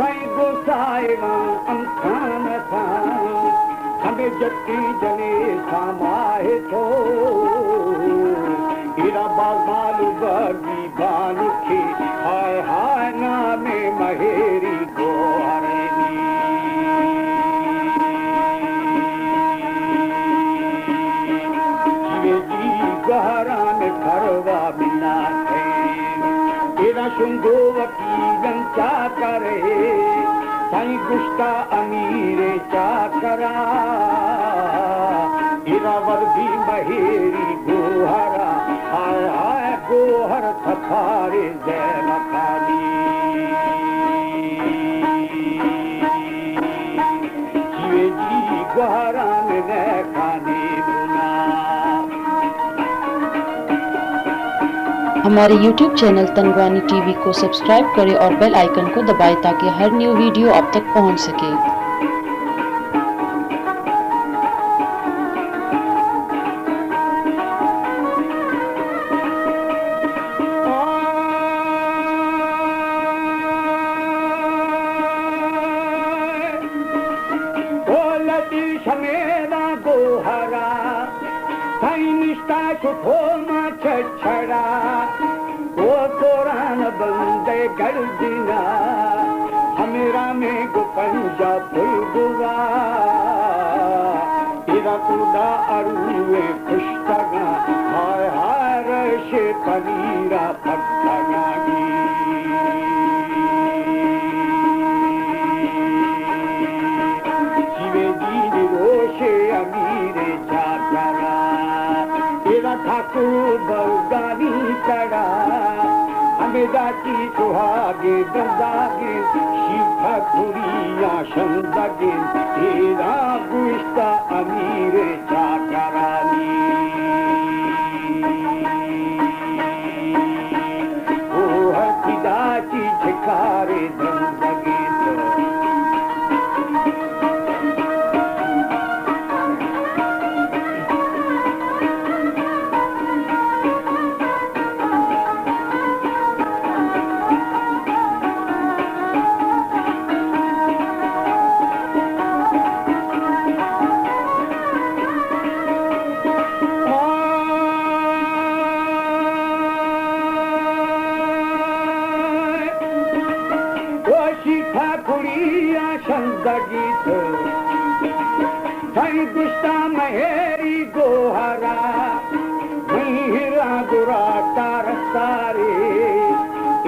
साईं गोसाएगा अंखान था हमें जति जने सामाए तो हीरा बाल बगी बालुखी हाय हाय नामे महेरी गोहरनी जी गहरा में फरवा बिना तेरा शुंगोवकी जनचा करे साईं गुस्ता अमीरे चाकरा इरावर भी महेरी गोहरा हाय हाय गोहर सफारे जय मखानी जीवे जी गोहरा में खाने बुना। हमारे YouTube चैनल तनवानी टीवी को सब्सक्राइब करें और बेल आइकन को दबाएं ताकि हर न्यू वीडियो आप तक पहुंच सके। शमेरा गोहरा साईं निष्ठा छुठो मां छड़ा वो कोरान बंदे गर्दिना हमेरा में गुपंजा फुलगुवा इरा कुदा अरुए खुशतगा हाय हाय रशे पनीरा पट्टगागी अमीरे जागरा तेरा ठाकुर बलगानी कड़ा हमें जाती सुहागे बंदागे शिव ठाकुरिया शंदगे तेरा गुस्ता अमीरे जागरानी ओ हकीदाची झिकारे दंदगे गीत साईं गुस्ता महेरी गोहरा हीरा गुरा तार सारे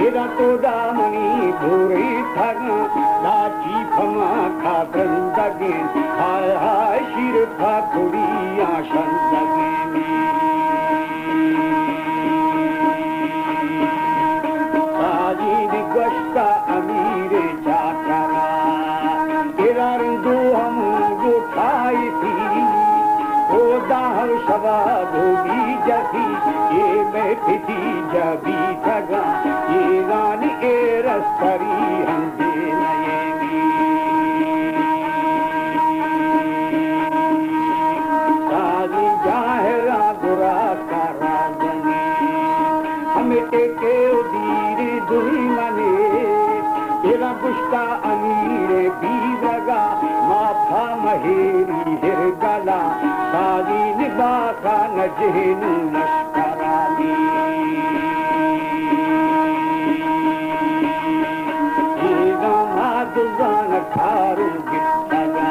इरा तो दामनी भूरी थगा लाची फमा खा बंदगे हाय हाय शिर ठाकुरिया शंदगे साजी गुस्ता अमीरे जाकरा रंगू हम उठाई थी ओ दाह शवा भोगी जथी ये मैं पिती जबी थगा ये रानी ए रस्तरी हम दे नयेगी साजी जाहरा बुरा करा जने हमें टेके उदीरी दुही मने तेरा गुस्ता अमीरे बीरगा माफा महेरी हिरगला सादी निबाखा नजहेनु लश्करानी तेरा मादुजान खारू गिट्टगा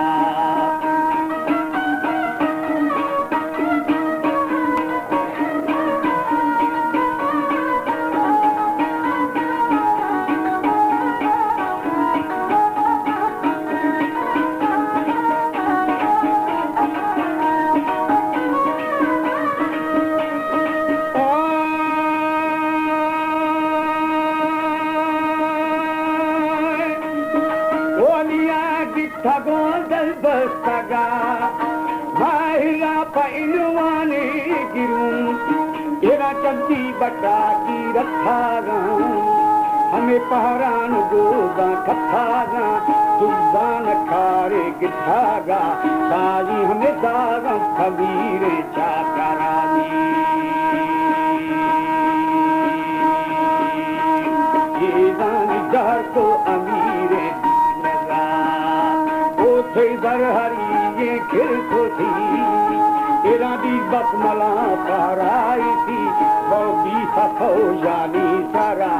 ठगोदल बस्तगा माहिरा पैनवाने गिरूं तेरा चलती बटा की रखागा हमें पहरान गोगा खथागा सुल्तान खारे गिठागा साजी हमें दागा खबीरे चाकरानी ये दानी जहर तो अमीरे थे दर हरी ये खिल को थी तेरा दी बसमला पाराई थी बौदी सफो जानी सारा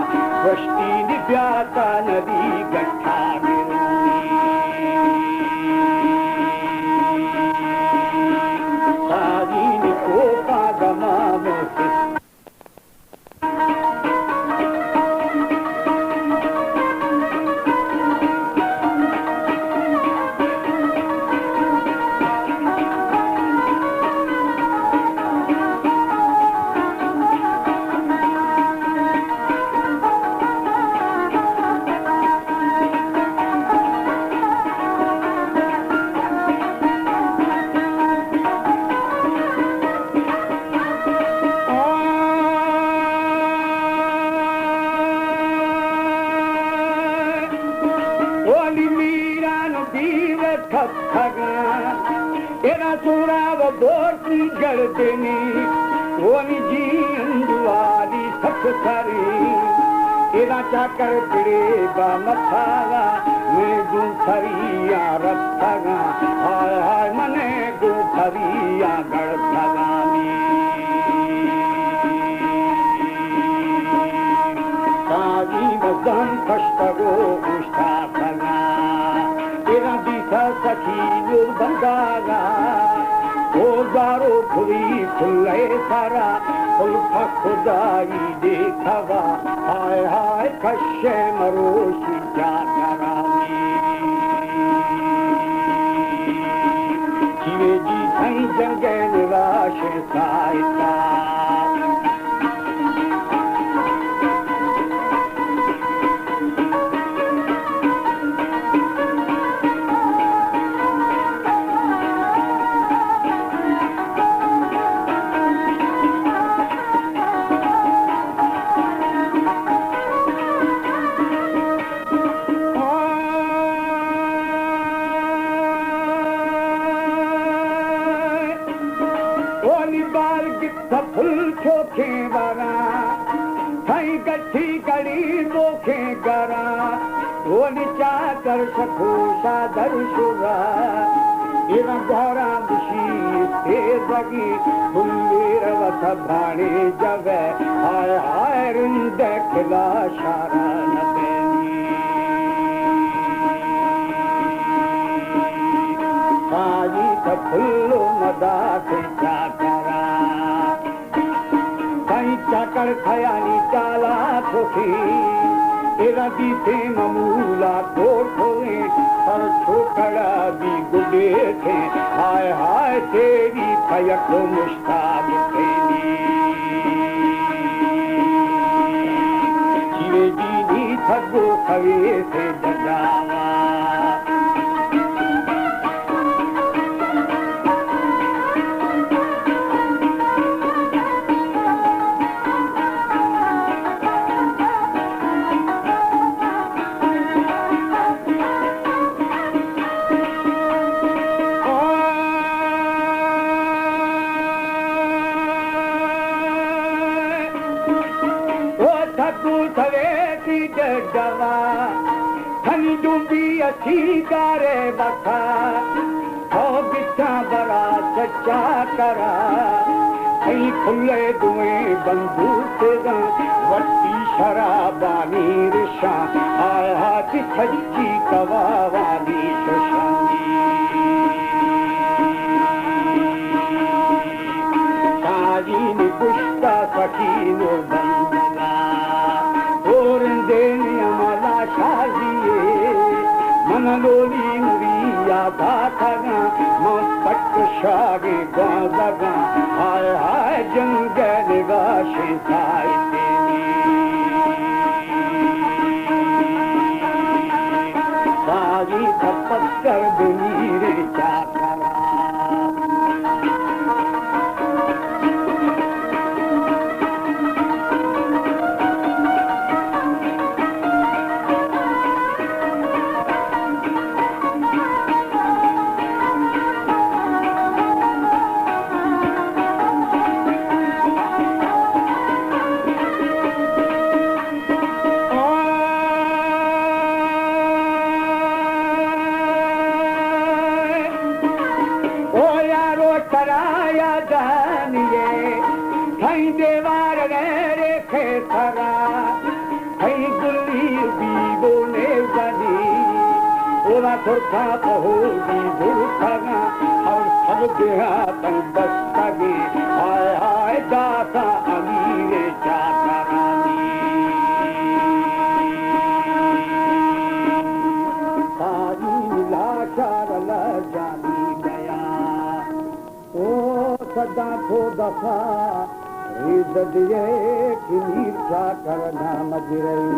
वष्टी निव्याता नदी गट्ठा साजी को पादमा मोसे तेरा चूड़ा वो बोर्ती जड़ देनी वो निजी अंजुआली सच सारी तेरा चाकर पिड़े बा मथागा मैं गुथरिया रथगा हाय हाय मने गुथरिया गड़थगानी साजी वजन कष्टगो उष्टा थगा तेरा दिशा सखी नूर बंदागा ओ दारो खुली खुले सारा उल्फा खुदाई देखवा हाय हाय कश्य मरोशी जागरानी जीवे जी सही जंगे निवाश सायता फुल छोखे बरा थई गठी गड़ी मोखे गरा ओली चाकर सखोशा दर्शुरा एवं गौरा बुशी ते जगी बुल्लेर वथ भाणे जवे हाय हाय रिंद खिला शारा नबेनी साजी का फुल्लो मदा थे चाकरा चाकर खयानी चाला थोथी तेरा दीथे ममूला थोथोए पर छोकड़ा भी गुडे थे हाय हाय तेरी फयक मुश्ताब थेनी जीवे दीदी थगो खवे से जजावा खनी डूबी अच्छी करे बखा हो बिछा बड़ा सच्चा करा कहीं खुले दुए बंदूक वट्टी शराबानी रिशा हाय हाथ खच्ची कवावानी सुशानी साजी ने पुष्टा सखी नो बंदगा और देने अमला शाजिए मन लोली मुरिया भाथगा मस्तक शागे गागा हाय हाय जंगल गाशे साई साजी थपकर दुनीरे चाकरा या जानिए थई देवार रे खेसरा थई गुली बीबो ने जानी ओला थोड़ा पहोगी दुर्खना और सब देहा तन बस्तागे आय आय दासा अमीरे चाकरानी सारी लाचार ल जानी गया ओ सदा को दफा रिद दिए कि नीर क्या करना मजरई